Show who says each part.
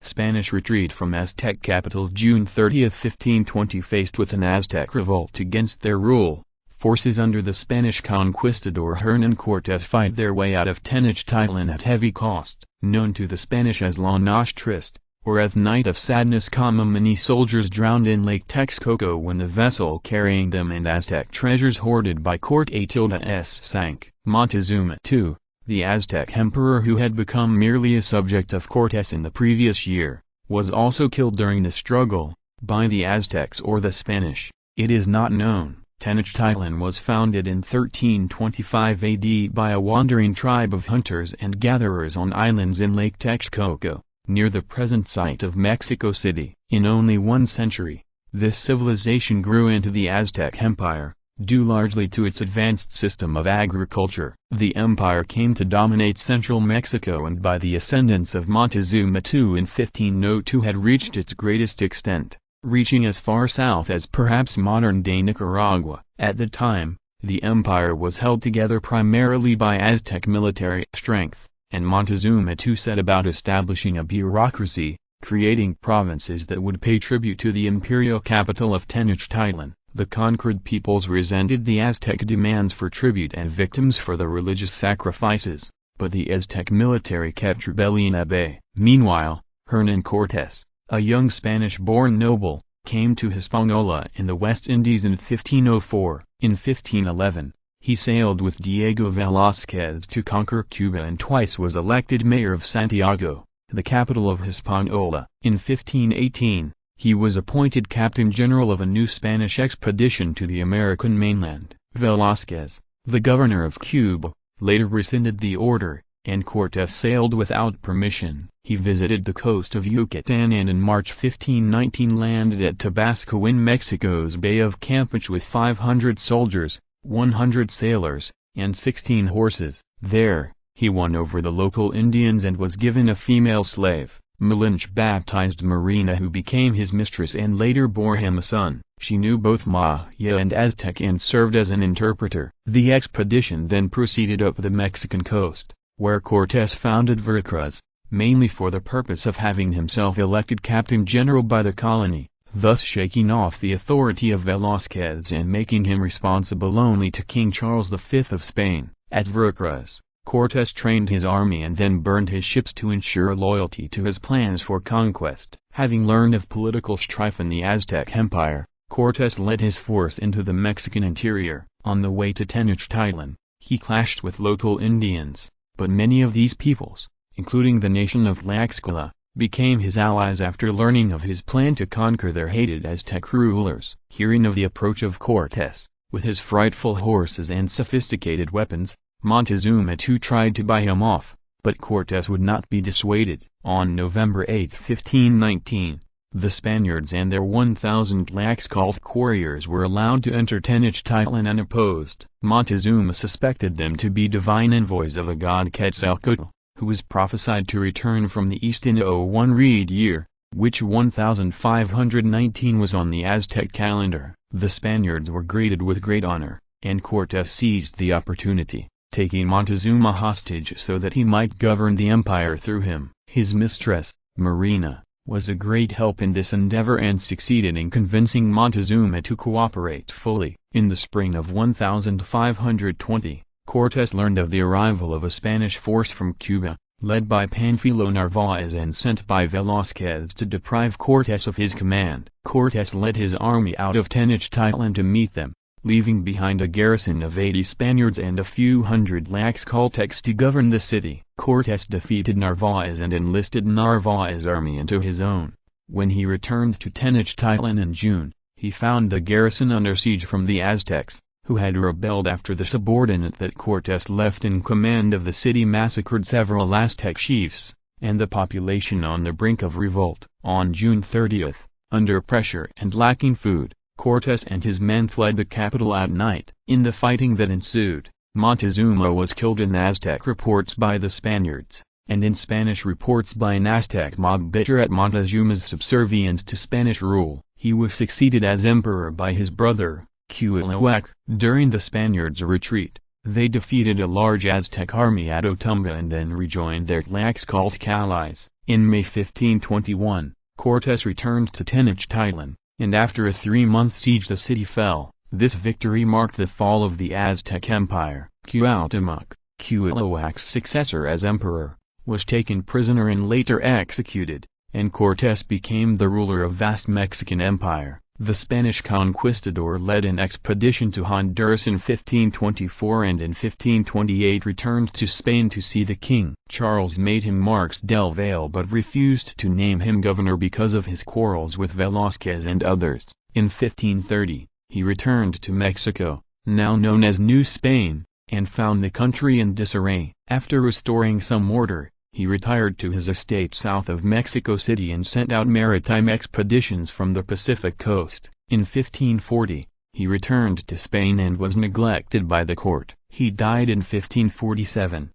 Speaker 1: Spanish retreat from Aztec capital June 30, 1520. Faced with an Aztec revolt against their rule, forces under the Spanish conquistador Hernán Cortés fight their way out of Tenochtitlan at heavy cost. Known to the Spanish as La Noche Triste, or as Night of Sadness, many soldiers drowned in Lake Texcoco when the vessel carrying them and Aztec treasures hoarded by Cortés sank. Montezuma II, the Aztec emperor who had become merely a subject of Cortés in the previous year, was also killed during the struggle, by the Aztecs or the Spanish. It is not known. Tenochtitlan was founded in 1325 AD by a wandering tribe of hunters and gatherers on islands in Lake Texcoco, near the present site of Mexico City. In only 1 century, this civilization grew into the Aztec Empire, due largely to its advanced system of agriculture. The empire came to dominate central Mexico and by the ascendance of Montezuma II in 1502 had reached its greatest extent, reaching as far south as perhaps modern-day Nicaragua. At the time, the empire was held together primarily by Aztec military strength, and Montezuma II set about establishing a bureaucracy, creating provinces that would pay tribute to the imperial capital of Tenochtitlan. The conquered peoples resented the Aztec demands for tribute and victims for the religious sacrifices, but the Aztec military kept rebellion at bay. Meanwhile, Hernán Cortés, a young Spanish-born noble, came to Hispaniola in the West Indies in 1504. In 1511, he sailed with Diego Velázquez to conquer Cuba and twice was elected mayor of Santiago, the capital of Hispaniola. In 1518, he was appointed captain general of a new Spanish expedition to the American mainland. Velázquez, the governor of Cuba, later rescinded the order, and Cortés sailed without permission. He visited the coast of Yucatan and in March 1519 landed at Tabasco in Mexico's Bay of Campeche with 500 soldiers, 100 sailors, and 16 horses. There, he won over the local Indians and was given a female slave. Malinche baptized Marina, who became his mistress and later bore him a son. She knew both Maya and Aztec and served as an interpreter. The expedition then proceeded up the Mexican coast, where Cortés founded Veracruz, mainly for the purpose of having himself elected captain general by the colony, thus shaking off the authority of Velázquez and making him responsible only to King Charles V of Spain. At Veracruz, Cortés trained his army and then burned his ships to ensure loyalty to his plans for conquest. Having learned of political strife in the Aztec Empire, Cortés led his force into the Mexican interior. On the way to Tenochtitlan, he clashed with local Indians, but many of these peoples, including the nation of Tlaxcala, became his allies after learning of his plan to conquer their hated Aztec rulers. Hearing of the approach of Cortés, with his frightful horses and sophisticated weapons, Montezuma II tried to buy him off, but Cortés would not be dissuaded. On November 8, 1519, the Spaniards and their 1,000 Tlaxcala warriors were allowed to enter Tenochtitlan unopposed. Montezuma suspected them to be divine envoys of a god Quetzalcoatl, who was prophesied to return from the east in 01 reed year, which 1519 was on the Aztec calendar. The Spaniards were greeted with great honor, and Cortés seized the opportunity, taking Montezuma hostage so that he might govern the empire through him. His mistress, Marina, was a great help in this endeavor and succeeded in convincing Montezuma to cooperate fully. In the spring of 1520, Cortés learned of the arrival of a Spanish force from Cuba, led by Panfilo Narváez and sent by Velázquez to deprive Cortés of his command. Cortés led his army out of Tenochtitlan to meet them, leaving behind a garrison of 80 Spaniards and a few hundred Tlaxcaltecs to govern the city. Cortés defeated Narváez and enlisted Narváez's army into his own. When he returned to Tenochtitlan in June, he found the garrison under siege from the Aztecs, who had rebelled after the subordinate that Cortés left in command of the city massacred several Aztec chiefs, and the population on the brink of revolt. On June 30, under pressure and lacking food, Cortés and his men fled the capital at night. In the fighting that ensued, Montezuma was killed in Aztec reports by the Spaniards, and in Spanish reports by an Aztec mob bitter at Montezuma's subservience to Spanish rule. He was succeeded as emperor by his brother, Cuitlahuac. During the Spaniards' retreat, they defeated a large Aztec army at Otumba and then rejoined their Tlaxcaltec allies. In May 1521, Cortés returned to Tenochtitlan, and after a 3-month siege the city fell. This victory marked the fall of the Aztec Empire. Cuauhtémoc, Cuitlahuac's successor as emperor, was taken prisoner and later executed, and Cortés became the ruler of vast Mexican Empire. The Spanish conquistador led an expedition to Honduras in 1524 and in 1528 returned to Spain to see the king. Charles made him Marques del Valle but refused to name him governor because of his quarrels with Velázquez and others. In 1530, he returned to Mexico, now known as New Spain, and found the country in disarray. After restoring some order, he retired to his estate south of Mexico City and sent out maritime expeditions from the Pacific coast. In 1540, he returned to Spain and was neglected by the court. He died in 1547.